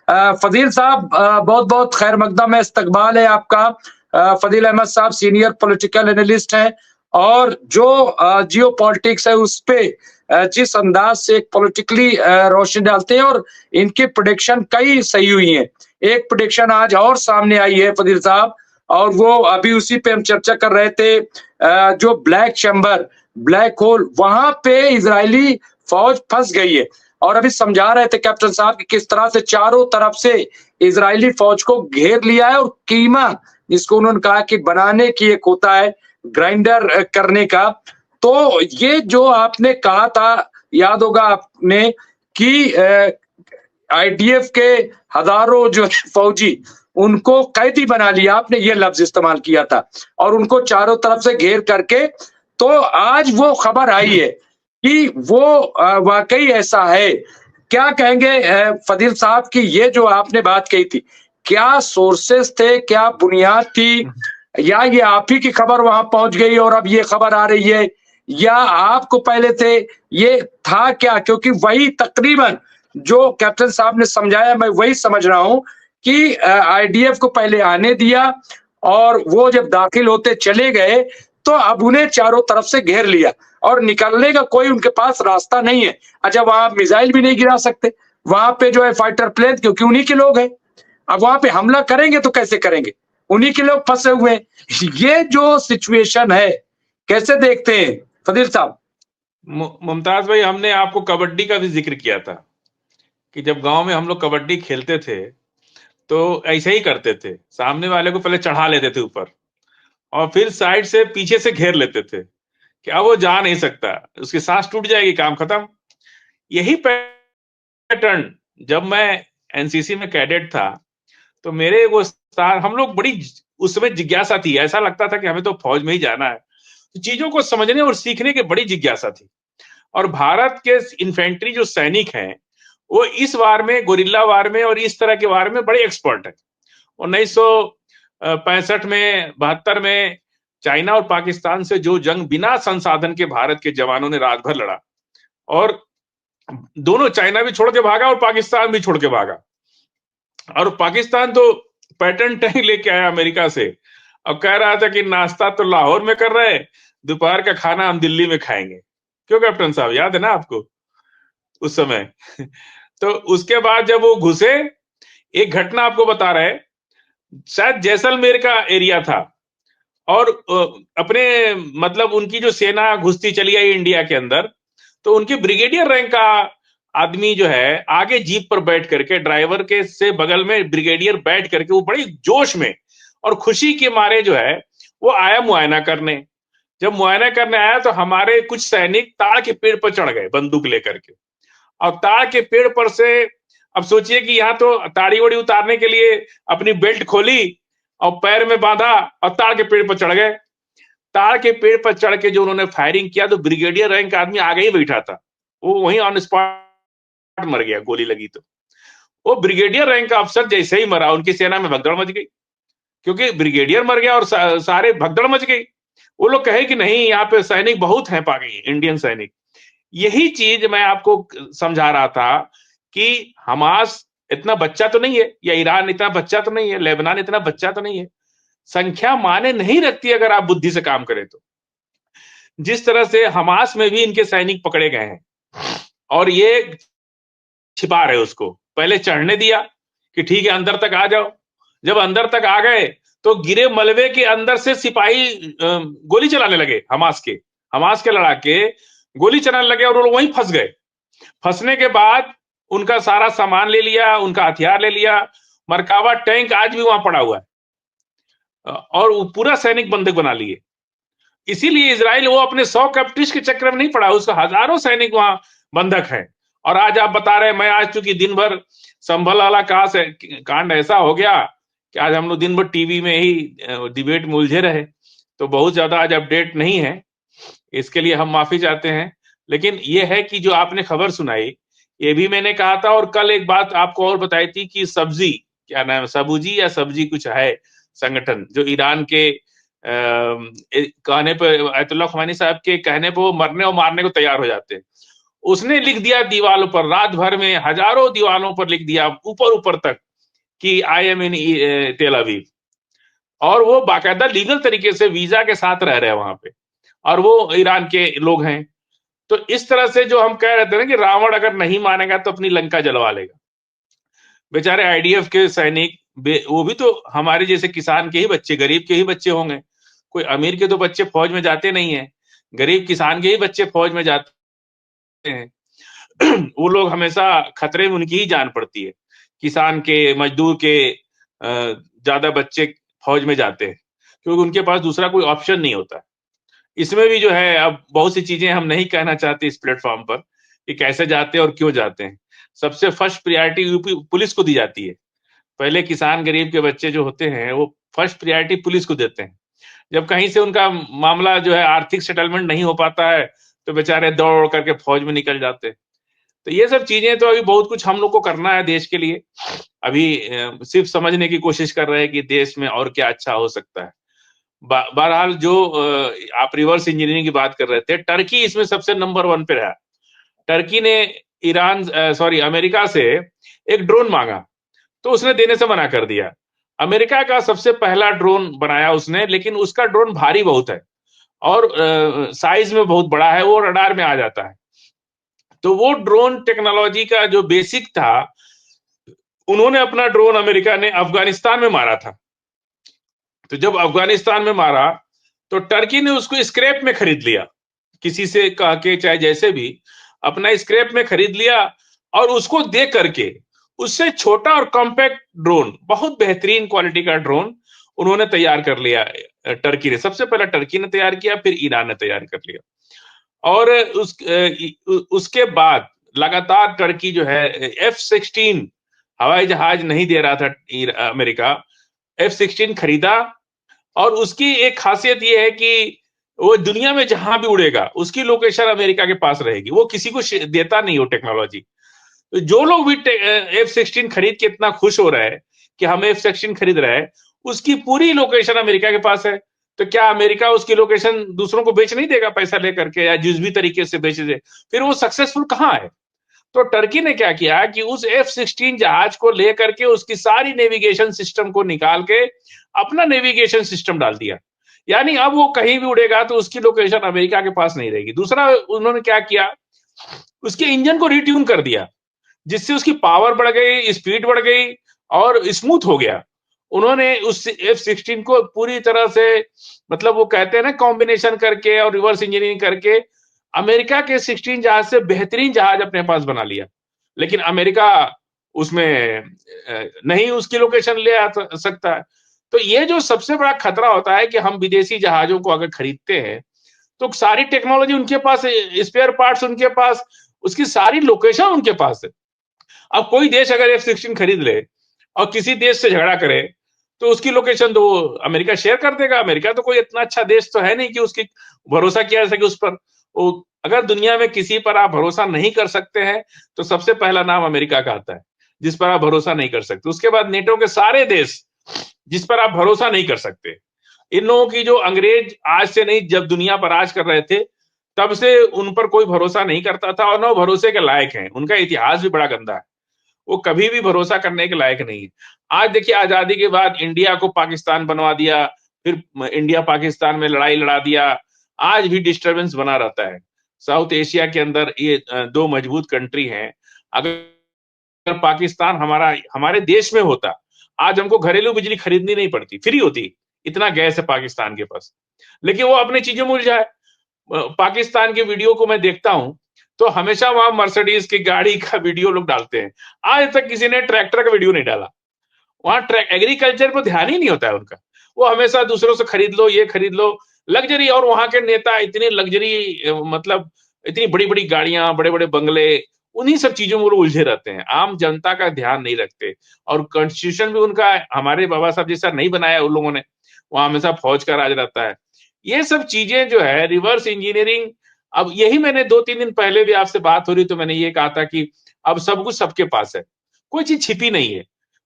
फदील साहब, बहुत बहुत खैर मकदम है, इस्तकबाल है आपका। फदील अहमद साहब सीनियर पॉलिटिकल एनालिस्ट हैं और जो जियो पॉलिटिक्स है उस पे जिस अंदाज से एक पॉलिटिकली रोशनी डालते हैं, और इनकी प्रोडिक्शन कई सही हुई हैं। एक प्रोडिक्शन आज और सामने आई है फदील साहब, और वो अभी उसी पे हम चर्चा कर रहे थे। जो ब्लैक चैम्बर, ब्लैक होल, वहां पे इजरायली फौज फंस गई है। और अभी समझा रहे थे कैप्टन साहब कि किस तरह से चारों तरफ से इजरायली फौज को घेर लिया है, और कीमा जिसको उन्होंने कहा कि बनाने की एक होता है ग्राइंडर करने का। तो ये जो आपने कहा था, याद होगा आपने कि आईडीएफ के हजारों जो फौजी, उनको कैदी बना लिया, आपने ये लफ्ज इस्तेमाल किया था, और उनको चारों तरफ से घेर करके। तो आज वो खबर आई है कि वो वाकई ऐसा है। क्या कहेंगे फदील साहब की ये जो आपने बात कही थी, क्या सोर्सेस थे, क्या बुनियाद थी, या ये आप ही की खबर वहां पहुंच गई और अब ये खबर आ रही है, या आपको पहले थे, ये था क्या? क्योंकि वही तकरीबन जो कैप्टन साहब ने समझाया, मैं वही समझ रहा हूं कि आईडीएफ को पहले आने दिया, और वो जब दाखिल होते चले गए तो अब उन्हें चारों तरफ से घेर लिया, और निकलने का कोई उनके पास रास्ता नहीं है। अच्छा, वहां मिसाइल भी नहीं गिरा सकते, वहां पे जो है फाइटर प्लेन, क्योंकि उन्हीं के लोग हैं। अब वहां पे हमला करेंगे तो कैसे करेंगे, उन्हीं के लोग फंसे हुए हैं। ये जो सिचुएशन है, कैसे देखते हैं फदील साहब? मुमताज भाई, हमने आपको कबड्डी का भी जिक्र किया था कि जब गांव में हम लोग कबड्डी खेलते थे तो ऐसे ही करते थे, सामने वाले को पहले चढ़ा लेते थे ऊपर, और फिर साइड से पीछे से घेर लेते थे कि अब वो जा नहीं सकता, उसकी सांस टूट जाएगी, काम खत्म। यही पैटर्न जब मैं एनसीसी में कैडेट था तो मेरे वो हम लोग बड़ी उस समय जिज्ञासा थी, ऐसा लगता था कि हमें तो फौज में ही जाना है। तो चीजों को समझने और सीखने की बड़ी जिज्ञासा थी। और भारत के इन्फेंट्री जो सैनिक हैं वो इस वार में, गोरिल्ला वार में और इस तरह के वार में बड़े एक्सपर्ट है। 1965 में, 72 में चाइना और पाकिस्तान से जो जंग बिना संसाधन के भारत के जवानों ने रात भर लड़ा, और दोनों, चाइना भी छोड़ के भागा और पाकिस्तान भी छोड़ के भागा। और पाकिस्तान तो पैटर्न टैंक लेके आया अमेरिका से, और कह रहा था कि नाश्ता तो लाहौर में कर रहे हैं, दोपहर का खाना हम दिल्ली में खाएंगे। क्यों कैप्टन साहब, याद है ना आपको उस समय? तो उसके बाद जब वो घुसे, एक घटना आपको बता रहे, शायद जैसलमेर का एरिया था, और अपने मतलब उनकी जो सेना घुसती चली आई इंडिया के अंदर, तो उनकी ब्रिगेडियर रैंक का आदमी जो है आगे जीप पर बैठ करके, ड्राइवर के से बगल में ब्रिगेडियर बैठ करके, वो बड़ी जोश में और खुशी के मारे जो है वो आया मुआयना करने। जब मुआयना करने आया तो हमारे कुछ सैनिक ताड़ के पेड़ पर चढ़ गए बंदूक लेकर के, और ताड़ के पेड़ पर से, अब सोचिए कि यहाँ तो ताड़ी वड़ी उतारने के लिए अपनी बेल्ट खोली और पैर में बांधा और ताड़ के पेड़ पर चढ़ गए। ताड़ के पेड़ पर चढ़ के जो उन्होंने फायरिंग किया तो ब्रिगेडियर रैंक का आदमी आगे ही बैठा था, वो वहीं ऑन स्पॉट मर गया, गोली लगी तो। वो ब्रिगेडियर रैंक का अफसर जैसे ही मरा, उनकी सेना में भगदड़ मच गई, क्योंकि ब्रिगेडियर मर गया और सारे भगदड़ मच गई। वो लोग कहे कि नहीं, यहाँ पे सैनिक बहुत हैं पागल इंडियन सैनिक। यही चीज मैं आपको समझा रहा था कि हमास इतना बच्चा तो नहीं है, या ईरान इतना बच्चा तो नहीं है, लेबनान इतना बच्चा तो नहीं है। संख्या माने नहीं रखती अगर आप बुद्धि से काम करें तो। जिस तरह से हमास में भी इनके सैनिक पकड़े गए हैं, और ये छिपा रहे उसको, पहले चढ़ने दिया कि ठीक है अंदर तक आ जाओ। जब अंदर तक आ गए तो गिरे मलबे के अंदर से सिपाही गोली चलाने लगे, हमास के लड़ाके गोली चलाने लगे, और वो वहीं फंस गए। फंसने के बाद उनका सारा सामान ले लिया, उनका हथियार ले लिया। मरकावा टैंक आज भी वहां पड़ा हुआ है, और वो पूरा सैनिक बंधक बना लिए। इसीलिए इजराइल वो अपने 100 कैप्टिव्स के चक्कर में नहीं पड़ा, उसका हजारों सैनिक वहां बंधक है। और आज आप बता रहे हैं, मैं आज चूंकि दिन भर संभल वाला कांड ऐसा हो गया कि आज हम लोग दिन भर टीवी में ही डिबेट में उलझे रहे, तो बहुत ज्यादा आज अपडेट नहीं है, इसके लिए हम माफी चाहते हैं। लेकिन ये है कि जो आपने खबर सुनाई, ये भी मैंने कहा था, और कल एक बात आपको और बताई थी कि सब्जी, क्या नाम है, सबूजी या सब्जी कुछ है संगठन, जो ईरान के कहने पर, आयतुल्लाह खुमैनी साहब के कहने पर वो मरने और मारने को तैयार हो जाते हैं। उसने लिख दिया दीवारों पर, रात भर में हजारों दीवारों पर लिख दिया ऊपर ऊपर तक कि आई एम इन तेल अवीव। और वो बाकायदा लीगल तरीके से वीजा के साथ रह रहे हैं वहां पे, और वो ईरान के लोग हैं। तो इस तरह से जो हम कह रहे थे ना कि रावण अगर नहीं मानेगा तो अपनी लंका जलवा लेगा। बेचारे आईडीएफ के सैनिक, वो भी तो हमारे जैसे किसान के ही बच्चे, गरीब के ही बच्चे होंगे। कोई अमीर के तो बच्चे फौज में जाते नहीं है, गरीब किसान के ही बच्चे फौज में जाते हैं। वो लोग हमेशा खतरे में, उनकी ही जान पड़ती है। किसान के, मजदूर के ज्यादा बच्चे फौज में जाते हैं, क्योंकि उनके पास दूसरा कोई ऑप्शन नहीं होता। इसमें भी जो है, अब बहुत सी चीजें हम नहीं कहना चाहते इस प्लेटफॉर्म पर कि कैसे जाते हैं और क्यों जाते हैं। सबसे फर्स्ट प्रायोरिटी यूपी पुलिस को दी जाती है। पहले किसान गरीब के बच्चे जो होते हैं वो फर्स्ट प्रायोरिटी पुलिस को देते हैं। जब कहीं से उनका मामला जो है आर्थिक सेटलमेंट नहीं हो पाता है तो बेचारे दौड़ करके फौज में निकल जाते हैं। तो ये सब चीजें तो अभी बहुत कुछ हम लोग को करना है देश के लिए। अभी सिर्फ समझने की कोशिश कर रहे हैं कि देश में और क्या अच्छा हो सकता है। बहरहाल जो आप रिवर्स इंजीनियरिंग की बात कर रहे थे, टर्की इसमें सबसे नंबर 1 पे रहा। टर्की ने अमेरिका से एक ड्रोन मांगा तो उसने देने से मना कर दिया। अमेरिका का सबसे पहला ड्रोन बनाया उसने, लेकिन उसका ड्रोन भारी बहुत है और साइज में बहुत बड़ा है, वो रडार में आ जाता है। तो वो ड्रोन टेक्नोलॉजी का जो बेसिक था, उन्होंने अपना ड्रोन, अमेरिका ने अफगानिस्तान में मारा था। तो जब अफगानिस्तान में मारा तो टर्की ने उसको स्क्रैप में खरीद लिया, किसी से कह के चाहे जैसे भी अपना स्क्रैप में खरीद लिया, और उसको दे करके उससे छोटा और कॉम्पैक्ट ड्रोन, बहुत बेहतरीन क्वालिटी का ड्रोन उन्होंने तैयार कर लिया। टर्की ने, सबसे पहले टर्की ने तैयार किया, फिर ईरान ने तैयार कर लिया। और उसके बाद लगातार टर्की जो है F-16 हवाई जहाज नहीं दे रहा था अमेरिका, F-16 खरीदा। और उसकी एक खासियत यह है कि वो दुनिया में जहां भी उड़ेगा उसकी लोकेशन अमेरिका के पास रहेगी, वो किसी को देता नहीं हो टेक्नोलॉजी। तो जो लोग भी F-16 खरीद के इतना खुश हो रहा है कि हम F-16 खरीद रहे हैं, उसकी पूरी लोकेशन अमेरिका के पास है। तो क्या अमेरिका उसकी लोकेशन दूसरों को बेच नहीं देगा पैसा लेकर के, या जिस भी तरीके से बेच दे? फिर वो सक्सेसफुल कहां है? तो टर्की ने क्या किया कि उस F-16 जहाज को लेकर के उसकी सारी नेविगेशन सिस्टम को निकाल के अपना नेविगेशन सिस्टम डाल दिया। यानी अब वो कहीं भी उड़ेगा तो उसकी लोकेशन अमेरिका के पास नहीं रहेगी। दूसरा, उन्होंने क्या किया, उसके इंजन को रिट्यून कर दिया, जिससे उसकी पावर बढ़ गई, स्पीड बढ़ गई और स्मूथ हो गया। उन्होंने उस F-16 को पूरी तरह से, मतलब वो कहते हैं ना, कॉम्बिनेशन करके और रिवर्स इंजीनियरिंग करके अमेरिका के 16 जहाज से बेहतरीन जहाज अपने पास बना लिया। लेकिन अमेरिका उसमें नहीं उसकी लोकेशन ले आ सकता है। तो ये जो सबसे बड़ा खतरा होता है कि हम विदेशी जहाजों को अगर खरीदते हैं तो सारी टेक्नोलॉजी उनके पास है, स्पेयर पार्ट्स उनके पास, उसकी सारी लोकेशन उनके पास है। अब कोई देश अगर F-16 खरीद ले और किसी देश से झगड़ा करे तो उसकी लोकेशन तो अमेरिका शेयर कर देगा। अमेरिका तो कोई इतना अच्छा देश तो है नहीं कि उसकी भरोसा किया जा सके उस पर। अगर दुनिया में किसी पर आप भरोसा नहीं कर सकते हैं तो सबसे पहला नाम अमेरिका का आता है, जिस पर आप भरोसा नहीं कर सकते। उसके बाद नेटो के सारे देश जिस पर आप भरोसा नहीं कर सकते। इन लोगों की जो अंग्रेज आज से नहीं, जब दुनिया पर राज कर रहे थे तब से उन पर कोई भरोसा नहीं करता था, और न भरोसे के लायक हैं। उनका इतिहास भी बड़ा गंदा है, वो कभी भी भरोसा करने के लायक नहीं है। आज देखिए, आजादी के बाद इंडिया को पाकिस्तान बनवा दिया, फिर इंडिया पाकिस्तान में लड़ाई लड़ा दिया, आज भी डिस्टरबेंस बना रहता है। साउथ एशिया के अंदर ये दो मजबूत कंट्री हैं। अगर पाकिस्तान हमारे देश में होता, आज हमको घरेलू बिजली खरीदनी नहीं पड़ती, फ्री होती, इतना गैस है पाकिस्तान के पास। लेकिन वो अपनी चीजों में उलझा है। पाकिस्तान के वीडियो को मैं देखता हूं तो हमेशा वहां मर्सिडीज की गाड़ी का वीडियो लोग डालते हैं। आज तक किसी ने ट्रैक्टर का वीडियो नहीं डाला। वहां एग्रीकल्चर पर ध्यान ही नहीं होता है उनका। वो हमेशा दूसरों से खरीद लो, ये खरीद लो, लग्जरी। और वहां के नेता इतने लग्जरी, मतलब इतनी बड़ी बड़ी गाड़ियां, बड़े बड़े बंगले, उन्हीं सब चीजों में वो उलझे रहते हैं, आम जनता का ध्यान नहीं रखते। और कॉन्स्टिट्यूशन भी उनका हमारे बाबा साहब जैसा नहीं बनाया उन लोगों ने, वहां हमेशा फौज का राज रहता है। ये सब चीजें जो है रिवर्स इंजीनियरिंग। अब यही मैंने 2-3 दिन पहले भी आपसे बात हो रही तो मैंने ये कहा था कि अब सब कुछ सबके पास है, कोई चीज छिपी नहीं है।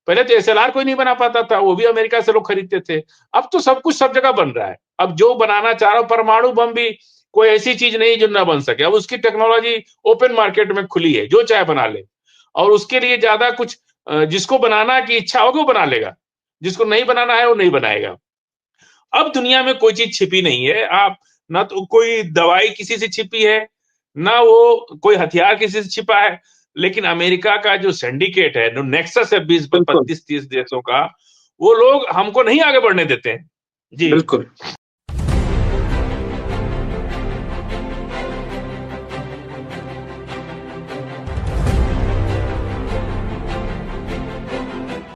पहले तो SLR कोई नहीं बना पाता था, वो भी अमेरिका से लोग खरीदते थे। अब तो सब कुछ सब जगह बन रहा है। अब जो बनाना चाह रहा हो, परमाणु बम भी कोई ऐसी चीज नहीं जो ना बन सके। अब उसकी टेक्नोलॉजी ओपन मार्केट में खुली है, जो चाहे बना ले, और उसके लिए ज्यादा कुछ जिसको बनाना की इच्छा होगी वो बना लेगा, जिसको नहीं बनाना है वो नहीं बनाएगा। अब दुनिया में कोई चीज छिपी नहीं है, आप ना तो कोई दवाई किसी से छिपी है, ना वो कोई हथियार किसी से छिपा है, लेकिन अमेरिका का जो सिंडिकेट है, जो नेक्सस है 20 बिल्कुल 25 30 देशों का, वो लोग हमको नहीं आगे बढ़ने देते हैं। जी। बिल्कुल।